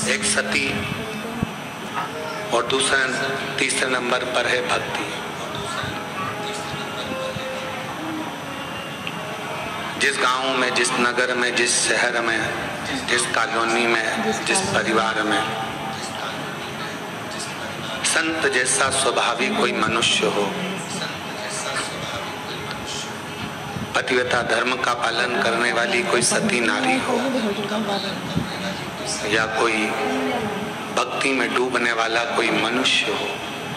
एक सती और तीसरे नंबर पर है भक्ति। जिस गांव में, जिस नगर में, जिस शहर में, जिस कॉलोनी में, जिस परिवार में संत जैसा स्वभावी कोई मनुष्य हो, पतिव्रता धर्म का पालन करने वाली कोई सती नारी हो, या कोई भक्ति में डूबने वाला कोई मनुष्य हो,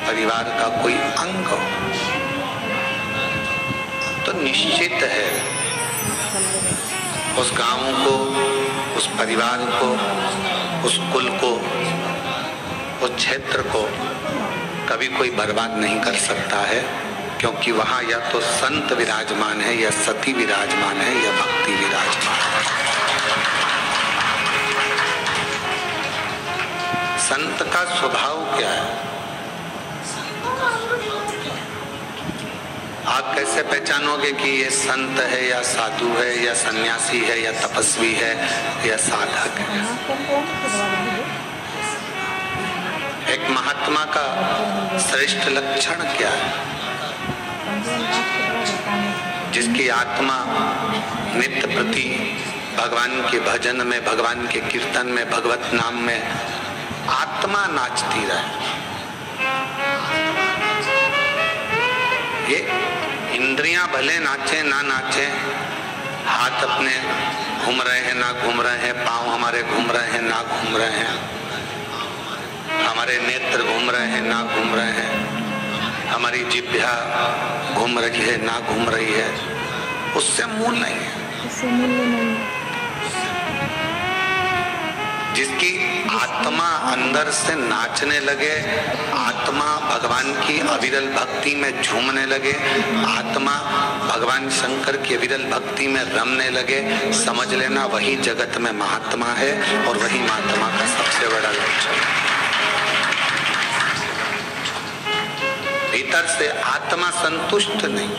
परिवार का कोई अंग हो, तो निश्चित है उस गांव को, उस परिवार को, उस कुल को, उस क्षेत्र को कभी कोई बर्बाद नहीं कर सकता है, क्योंकि वहां या तो संत विराजमान है, या सती विराजमान है, या भक्ति विराजमान है। संत का स्वभाव क्या है? आप कैसे पहचानोगे कि ये संत है या साधु है या सन्यासी है या तपस्वी है या साधक है? एक महात्मा का श्रेष्ठ लक्षण क्या है? जिसकी आत्मा नित्य प्रति भगवान के भजन में, भगवान के कीर्तन में, भगवत नाम में आत्मा नाचती रहे। ये इंद्रियां भले नाचे ना नाचे, हाथ अपने घूम रहे हैं ना घूम रहे हैं, पांव हमारे घूम रहे हैं ना घूम रहे हैं, हमारे नेत्र घूम रहे हैं ना घूम रहे हैं, हमारी जिह्वा घूम रही है ना घूम रही है, उससे मूल नहीं है। जिसकी आत्मा अंदर से नाचने लगे, आत्मा भगवान की अविरल भक्ति में झूमने लगे, आत्मा भगवान शंकर की अविरल भक्ति में रमने लगे, समझ लेना वही जगत में महात्मा है और वही महात्मा का सबसे बड़ा लक्षण है। भीतर से आत्मा संतुष्ट नहीं।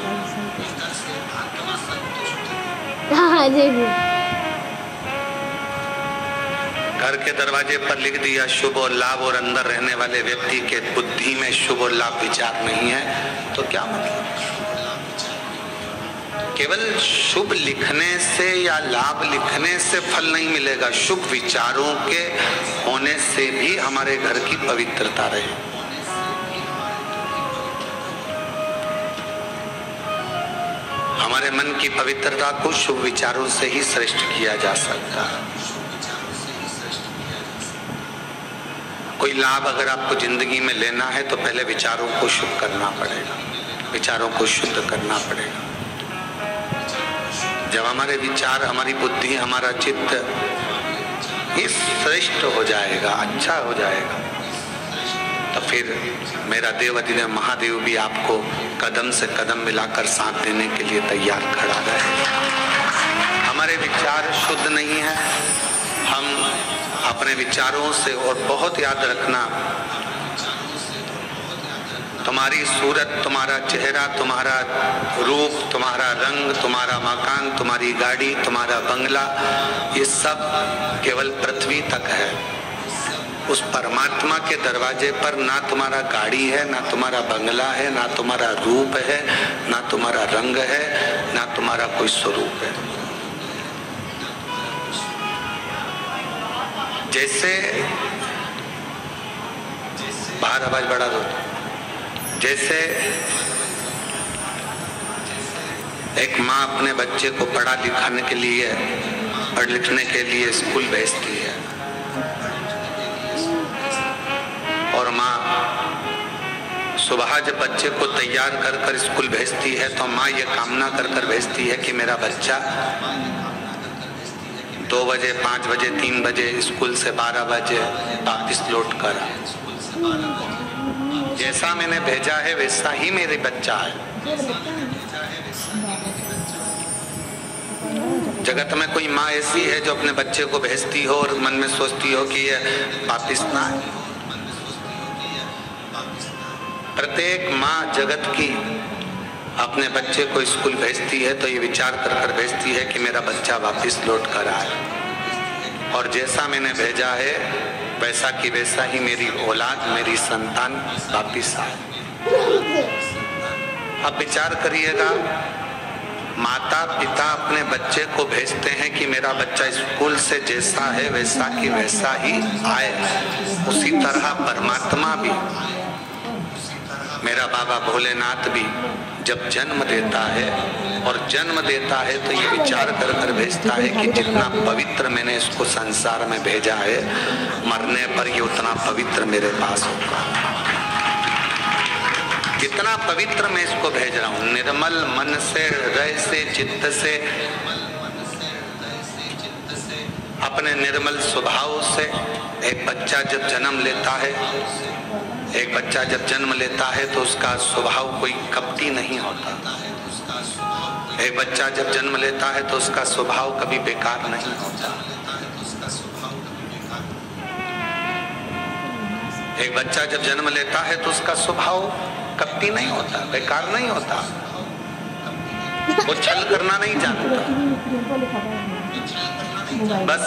घर के दरवाजे पर लिख दिया शुभ और लाभ, और अंदर रहने वाले व्यक्ति के बुद्धि में शुभ और लाभ विचार नहीं है, तो क्या मतलब? केवल शुभ लिखने से या लाभ लिखने से फल नहीं मिलेगा, शुभ विचारों के होने से भी हमारे घर की पवित्रता रहे। हमारे मन की पवित्रता को शुभ विचारों से ही श्रेष्ठ किया जा सकता है। कोई लाभ अगर आपको जिंदगी में लेना है तो पहले विचारों को शुभ करना पड़ेगा, विचारों को शुद्ध करना पड़ेगा। जब हमारे विचार, हमारी बुद्धि, हमारा चित्त ये श्रेष्ठ हो जाएगा, अच्छा हो जाएगा, तो फिर मेरा देव अधिदेव महादेव भी आपको कदम से कदम मिलाकर साथ देने के लिए तैयार खड़ा रहे। हमारे विचार शुद्ध नहीं है, हम अपने विचारों से, और बहुत याद रखना, तुम्हारी सूरत, तुम्हारा चेहरा, तुम्हारा रूप, तुम्हारा रंग, तुम्हारा मकान, तुम्हारी गाड़ी, तुम्हारा बंगला, ये सब केवल पृथ्वी तक है। उस परमात्मा के दरवाजे पर ना तुम्हारा गाड़ी है, ना तुम्हारा बंगला है, ना तुम्हारा रूप है, ना तुम्हारा रंग है, ना तुम्हारा कोई स्वरूप है। जैसे बाहर आवाज बढ़ा दो। जैसे एक माँ अपने बच्चे को पढ़ा लिखाने के लिए, पढ़ लिखने के लिए स्कूल भेजती है, और माँ सुबह जब बच्चे को तैयार कर कर स्कूल भेजती है तो माँ ये कामना कर कर भेजती है कि मेरा बच्चा 2 बजे, 5 बजे, 3 बजे स्कूल से 12 बजे वापिस लौट कर। जैसा मैंने भेजा है वैसा ही मेरे बच्चा है। जगत में कोई माँ ऐसी है जो अपने बच्चे को भेजती हो और मन में सोचती हो कि ये वापिस ना आए? प्रत्येक माँ जगत की अपने बच्चे को स्कूल भेजती है तो ये विचार कर कर भेजती है कि मेरा बच्चा वापस लौट कर आए, और जैसा मैंने भेजा है वैसा कि वैसा ही मेरी औलाद, मेरी संतान वापिस आए। अब विचार करिएगा, माता पिता अपने बच्चे को भेजते हैं कि मेरा बच्चा स्कूल से जैसा है वैसा कि वैसा ही आए। उसी तरह परमात्मा भी, मेरा बाबा भोलेनाथ भी जब जन्म देता है, और जन्म देता है तो ये विचार कर कर भेजता है कि जितना पवित्र मैंने इसको संसार में भेजा है, मरने पर ये उतना पवित्र मेरे पास होगा। कितना पवित्र मैं इसको भेज रहा हूँ, निर्मल मन से, हृदय से, चित्त से, अपने निर्मल स्वभाव से। एक बच्चा जब जन्म लेता है, एक बच्चा जब जन्म लेता है तो उसका स्वभाव कोई कपटी नहीं होता। एक बच्चा जब जन्म लेता है तो उसका स्वभाव कभी बेकार नहीं होता। एक बच्चा जब जन्म लेता है तो उसका स्वभाव कपटी नहीं होता, बेकार नहीं होता, वो छल करना नहीं जानता। बस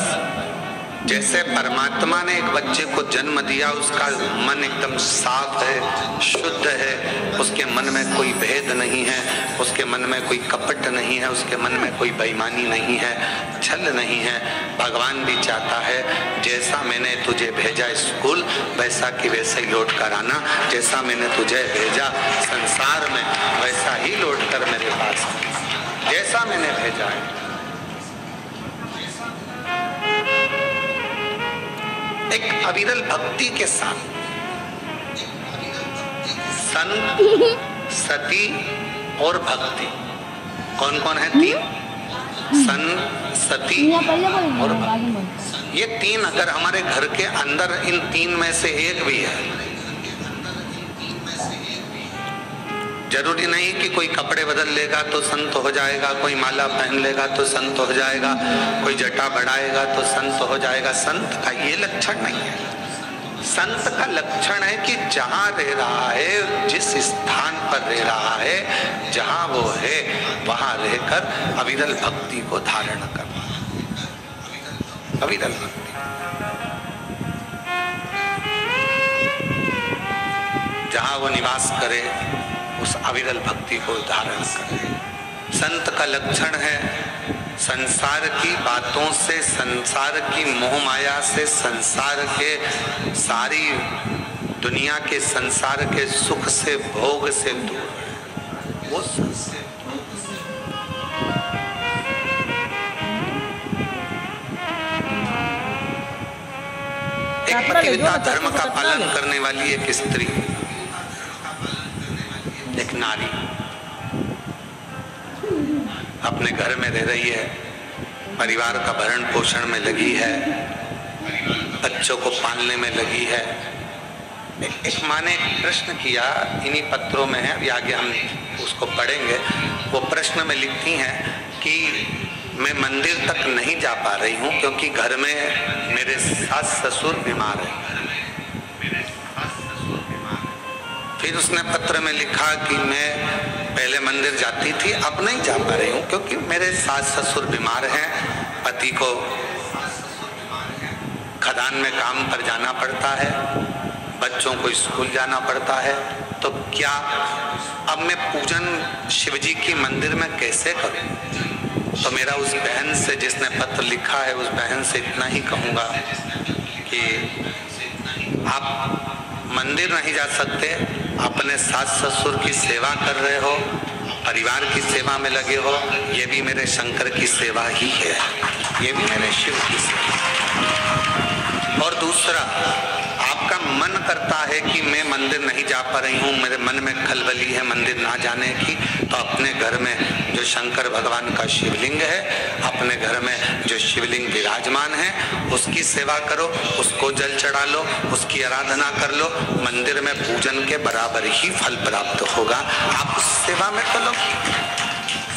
जैसे परमात्मा ने एक बच्चे को जन्म दिया, उसका मन एकदम साफ है, शुद्ध है, उसके मन में कोई भेद नहीं है, उसके मन में कोई कपट नहीं है, उसके मन में कोई बेईमानी नहीं है, छल नहीं है। भगवान भी चाहता है जैसा मैंने तुझे भेजा स्कूल, वैसा कि वैसे ही लौट कर आना। जैसा मैंने तुझे भेजा संसार में, वैसा ही लौट कर मेरे पास, जैसा मैंने भेजा है। एक अविरल भक्ति के साथ संत, सती और भक्ति, कौन कौन है? तीन, संत, सती और भक्ति। ये तीन अगर हमारे घर के अंदर इन तीन में से एक भी है, जरूरी नहीं कि कोई कपड़े बदल लेगा तो संत हो जाएगा, कोई माला पहन लेगा तो संत हो जाएगा, कोई जटा बढ़ाएगा तो संत हो जाएगा। संत का ये लक्षण नहीं है। संत का लक्षण है कि जहां रह रहा है, जिस स्थान पर रह रहा है, जहां वो है, वहां रहकर अविरल भक्ति को धारण करना। अविरल भक्ति, जहां वो निवास करे, उस अविरल भक्ति को धारण करें। संत का लक्षण है संसार की बातों से, संसार की मोह माया से, संसार के सारी दुनिया के संसार के सुख से, भोग से दूर है। वो एक पतिव्रता धर्म का पालन करने वाली एक स्त्री, एक नारी अपने घर में रह रही है, परिवार का भरण पोषण में लगी है, बच्चों को पालने में लगी है। एक माँ ने प्रश्न किया, इन्हीं पत्रों में है, अभी आगे हम उसको पढ़ेंगे। वो प्रश्न में लिखती हैं कि मैं मंदिर तक नहीं जा पा रही हूँ क्योंकि घर में मेरे सास ससुर बीमार हैं। फिर उसने पत्र में लिखा कि मैं पहले मंदिर जाती थी, अब नहीं जा पा रही हूँ क्योंकि मेरे सास ससुर बीमार हैं, पति को खदान में काम पर जाना पड़ता है, बच्चों को स्कूल जाना पड़ता है। तो क्या अब मैं पूजन शिवजी की मंदिर में कैसे करूं? तो मेरा उस बहन से, जिसने पत्र लिखा है, उस बहन से इतना ही कहूँगा कि आप मंदिर नहीं जा सकते, अपने सास ससुर की सेवा कर रहे हो, परिवार की सेवा में लगे हो, ये भी मेरे शंकर की सेवा ही है, ये भी मेरे शिव की सेवा। और दूसरा, आपका मन करता है कि मैं मंदिर नहीं जा पा रही हूँ, मेरे मन में खलबली है मंदिर ना जाने की, तो अपने घर में जो शंकर भगवान का शिवलिंग है, अपने घर में जो शिवलिंग विराजमान है, उसकी सेवा करो, उसको जल चढ़ा लो, उसकी आराधना कर लो, मंदिर में पूजन के बराबर ही फल प्राप्त होगा। आप उस सेवा में तो लोग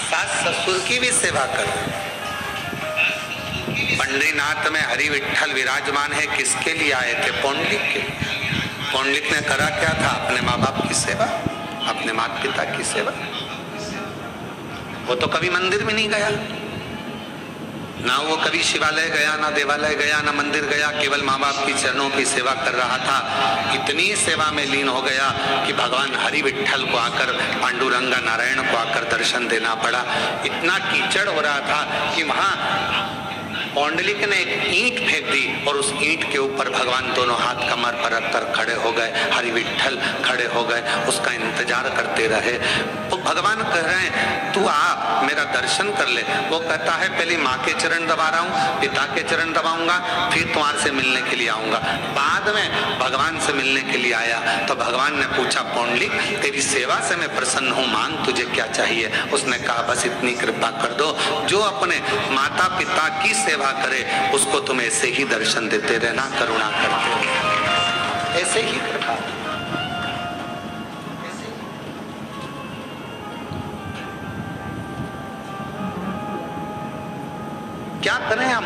सास ससुर की भी सेवा करो। पंडरीनाथ में हरि विठ्ठल विराजमान है, किसके लिए आए थे? पौंडलिक के। पौंडलिक ने करा क्या था? अपने माँ बाप की सेवा, अपने माता पिता की सेवा। वो तो कभी मंदिर में नहीं गया, ना वो कभी शिवालय गया, ना देवालय गया, ना मंदिर गया, केवल माँ बाप की चरणों की सेवा कर रहा था। इतनी सेवा में लीन हो गया कि भगवान हरि विठ्ठल को आकर, पांडुरंगा नारायण को आकर दर्शन देना पड़ा। इतना कीचड़ हो रहा था कि वहां पौंडलिक ने एक ईंट फेंक दी और उस ईंट के ऊपर भगवान दोनों हाथ कमर पर रखकर खड़े हो गए। हरि विठ्ठल खड़े हो गए, उसका इंतजार करते रहे। तो भगवान कह रहे हैं तू आ, मेरा दर्शन कर ले। वो कहता है पहले माँ के चरण दबा रहा हूँ, पिता के चरण दबाऊंगा, फिर तुम्हारे से मिलने के लिए आऊंगा। बाद में भगवान से मिलने के लिए आया तो भगवान ने पूछा, पौंडलिक तेरी सेवा से मैं प्रसन्न हूँ, मांग तुझे क्या चाहिए। उसने कहा बस इतनी कृपा कर दो, जो अपने माता पिता की सेवा करे उसको तुम ऐसे ही दर्शन देते रहना, करुणा करते रहना, ऐसे ही कृपा। क्या करें हम?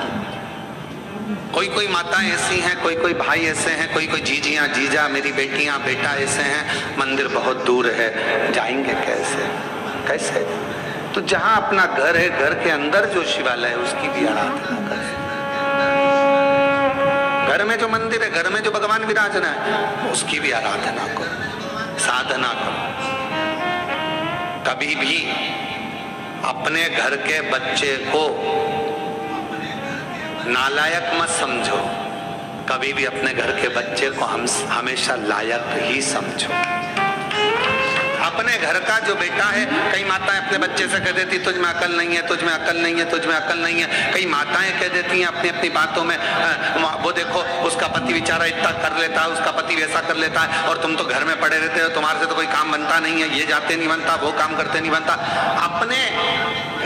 कोई कोई माताएं ऐसी हैं, कोई कोई भाई ऐसे हैं, कोई कोई जीजियां जीजा, मेरी बेटियां बेटा ऐसे हैं, मंदिर बहुत दूर है, जाएंगे कैसे? कैसे? तो जहां अपना घर है, घर के अंदर जो शिवालय है उसकी भी आराधना करें। घर में जो मंदिर है, घर में जो भगवान विराजना है उसकी भी आराधना करो, साधना करो। कभी भी अपने घर के बच्चे को नालायक मत समझो, कभी भी अपने घर के बच्चे को हम हमेशा लायक ही समझो। अपने घर का जो बेटा है, कई माताएं अपने बच्चे से कह देती तुझ में अकल नहीं है, तुझ में अकल नहीं है, तुझ में अकल नहीं है। कई माताएं कह देती हैं अपनी अपनी बातों में, वो देखो उसका पति बेचारा इतना कर लेता है, उसका पति वैसा कर लेता है और तुम तो घर में पड़े रहते हो, तुम्हारे से तो कोई काम बनता नहीं है, ये जाते नहीं बनता, वो काम करते नहीं बनता। अपने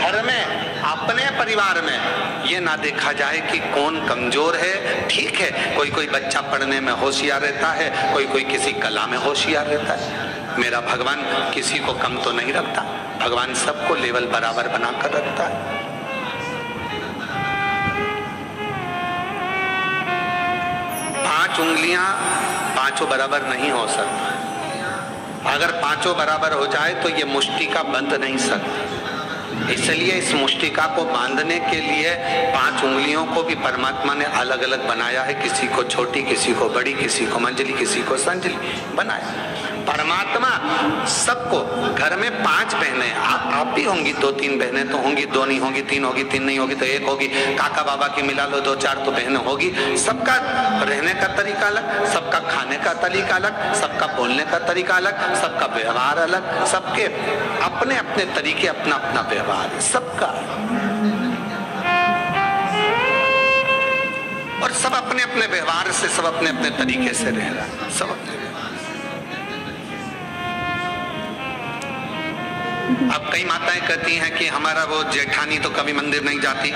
घर में, अपने परिवार में ये ना देखा जाए कि कौन कमजोर है। ठीक है, कोई कोई बच्चा पढ़ने में होशियार रहता है, कोई कोई किसी कला में होशियार रहता है। मेरा भगवान किसी को कम तो नहीं रखता, भगवान सबको लेवल बराबर बनाकर रखता है। पांच उंगलियां पांचों बराबर नहीं हो सकती। अगर पांचों बराबर हो जाए तो ये मुष्टिका बंध नहीं सकती। इसलिए इस मुष्टिका को बांधने के लिए पांच उंगलियों को भी परमात्मा ने अलग अलग बनाया है। किसी को छोटी, किसी को बड़ी, किसी को मंजली, किसी को संजली बनाया। परमात्मा सबको, घर में पांच बहनें, आप भी होंगी, दो तीन बहनें तो होंगी, दो नहीं होंगी, तीन होगी, तीन नहीं होगी तो एक होगी, काका बाबा की मिला लो, दो चार तो बहनें होगी। सबका रहने का तरीका अलग, सबका खाने का तरीका अलग, सबका बोलने का तरीका अलग, सबका व्यवहार अलग, सबके अपने अपने तरीके, अपना अपना व्यवहार है सबका, और सब अपने अपने व्यवहार से, सब अपने अपने तरीके से रह रहा है, सब अपने। अब कई माताएं कहती हैं कि हमारा वो जेठानी तो कभी मंदिर नहीं जाती,